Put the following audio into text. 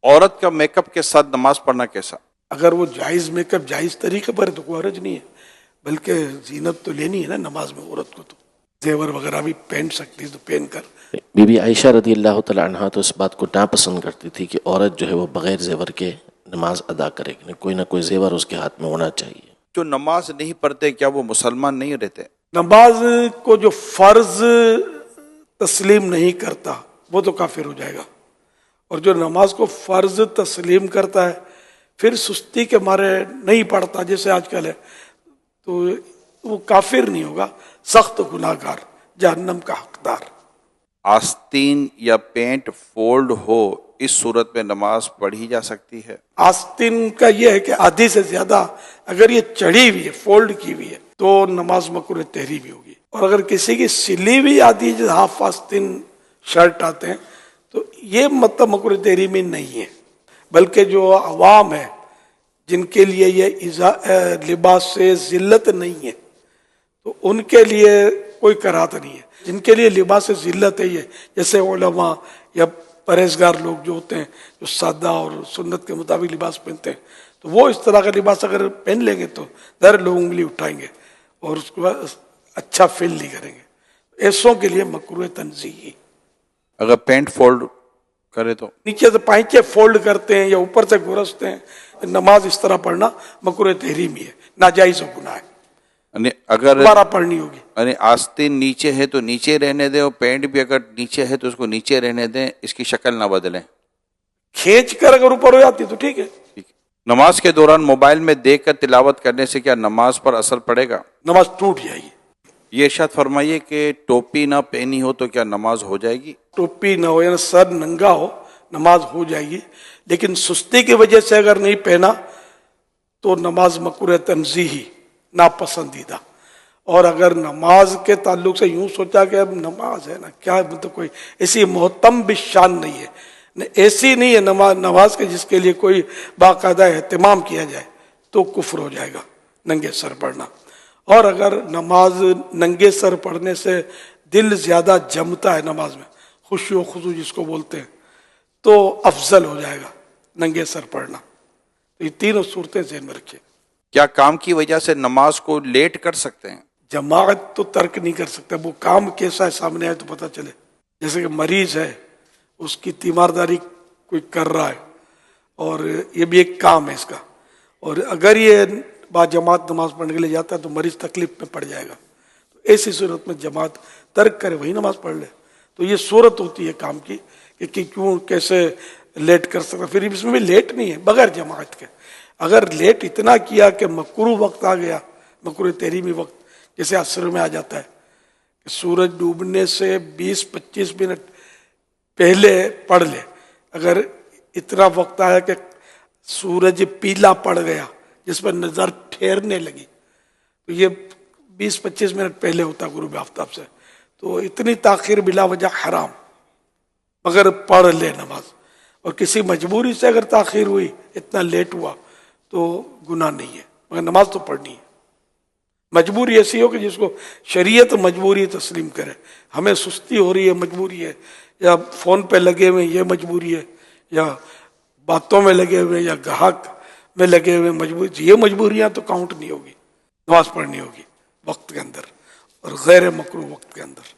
عورت کا make up کے ساتھ نماز پڑھنا کیسا؟ اگر وہ جائز میک اپ جائز طریقے پر ہے تو کوئی حرج نہیں ہے، بلکہ زینت تو لینی ہے نا نماز میں عورت کو، تو زیور وغیرہ بھی پہن سکتی ہے تو پہن کر. بی بی عائشہ رضی اللہ تعالیٰ عنہ تو اس بات کو ناپسند کرتی تھی کہ عورت جو ہے وہ بغیر زیور کے نماز ادا کرے، کوئی نہ کوئی زیور اس کے ہاتھ میں ہونا چاہیے. جو نماز نہیں پڑھتے کیا وہ مسلمان نہیں رہتے؟ نماز کو جو فرض تسلیم نہیں کرتا وہ تو کافر ہو جائے گا، اور جو نماز کو فرض تسلیم کرتا ہے پھر سستی کے مارے نہیں پڑھتا جیسے آج کل ہے، تو وہ کافر نہیں ہوگا، سخت گناہ گار، جہنم کا حقدار. آستین یا پینٹ فولڈ ہو اس صورت میں نماز پڑھی جا سکتی ہے؟ آستین کا یہ ہے کہ آدھی سے زیادہ اگر یہ چڑھی ہوئی ہے، فولڈ کی ہوئی ہے، تو نماز مکروہ تحریمی ہوگی. اور اگر کسی کی سلی ہوئی آدھی جو ہاف آستین شرٹ آتے ہیں تو یہ مطلب مکروہ تحریمی نہیں ہے، بلکہ جو عوام ہے جن کے لیے یہ لباس سے ذلت نہیں ہے تو ان کے لیے کوئی کراہت نہیں ہے. جن کے لیے لباس سے ذلت ہے، یہ جیسے علماء یا پرہیزگار لوگ جو ہوتے ہیں جو سادہ اور سنت کے مطابق لباس پہنتے ہیں، تو وہ اس طرح کا لباس اگر پہن لیں گے تو ظاہر لوگ انگلی اٹھائیں گے اور اس کو اچھا فیل نہیں کریں گے. ایسوں کے لیے مکروہ تنزیہی. اگر پینٹ فولڈ کرے تو نیچے سے پائچے فولڈ کرتے ہیں یا اوپر سے گرستے ہیں، نماز اس طرح پڑھنا مکروہ تحریمی ہے، ناجائز و گناہ ہے، اگر دوبارہ پڑھنی ہوگی. آستین نیچے ہے تو نیچے رہنے دیں، اور پینٹ بھی اگر نیچے ہے تو اس کو نیچے رہنے دیں، اس کی شکل نہ بدلیں. کھینچ کر اگر اوپر ہو جاتی تو ٹھیک ہے. نماز کے دوران موبائل میں دیکھ کر تلاوت کرنے سے کیا نماز پر اثر پڑے گا؟ نماز ٹوٹ جائے گی. یہ ارشاد فرمائیے کہ ٹوپی نہ پہنی ہو تو کیا نماز ہو جائے گی؟ ٹوپی نہ ہو یا سر ننگا ہو نماز ہو جائے گی، لیکن سستی کی وجہ سے اگر نہیں پہنا تو نماز مکروہ تنزیہی، ناپسندیدہ. اور اگر نماز کے تعلق سے یوں سوچا کہ اب نماز ہے نا کیا مطلب کوئی ایسی محتم بشان نہیں ہے، ایسی نہیں ہے نماز کے جس کے لیے کوئی باقاعدہ اہتمام کیا جائے، تو کفر ہو جائے گا ننگے سر پڑھنا. اور اگر نماز ننگے سر پڑھنے سے دل زیادہ جمتا ہے نماز میں، خشوع و خضوع جس کو بولتے ہیں، تو افضل ہو جائے گا ننگے سر پڑھنا. تو یہ تینوں صورتیں ذہن میں رکھیں. کیا کام کی وجہ سے نماز کو لیٹ کر سکتے ہیں؟ جماعت تو ترک نہیں کر سکتا، وہ کام کیسا ہے سامنے آئے تو پتہ چلے. جیسے کہ مریض ہے، اس کی تیمارداری کوئی کر رہا ہے اور یہ بھی ایک کام ہے اس کا، اور اگر یہ با جماعت نماز پڑھنے کے لیے جاتا ہے تو مریض تکلیف میں پڑ جائے گا، تو ایسی صورت میں جماعت ترک کرے، وہی نماز پڑھ لے. تو یہ صورت ہوتی ہے کام کی کہ کیوں کیسے لیٹ کر سکتا. پھر اس میں بھی لیٹ نہیں ہے بغیر جماعت کے. اگر لیٹ اتنا کیا کہ مکروہ وقت آ گیا، مکروہ تحریمی وقت، جیسے عصر میں آ جاتا ہے کہ سورج ڈوبنے سے 20-25 منٹ پہلے پڑھ لے، اگر اتنا وقت آیا کہ سورج پیلا پڑ گیا جس پر نظر ٹھہرنے لگی، تو یہ 20-25 منٹ پہلے ہوتا غروب آفتاب سے، تو اتنی تاخیر بلا وجہ حرام، مگر پڑھ لے نماز. اور کسی مجبوری سے اگر تاخیر ہوئی، اتنا لیٹ ہوا، تو گناہ نہیں ہے، مگر نماز تو پڑھنی ہے. مجبوری ایسی ہو کہ جس کو شریعت مجبوری تسلیم کرے. ہمیں سستی ہو رہی ہے مجبوری ہے، یا فون پہ لگے ہوئے یہ مجبوری ہے، یا باتوں میں لگے ہوئے، یا گاہک میں لگے ہوئے مجبوری، یہ مجبوریاں تو کاؤنٹ نہیں ہوگی. نماز پڑھنی ہوگی وقت کے اندر اور غیر مکروہ وقت کے اندر.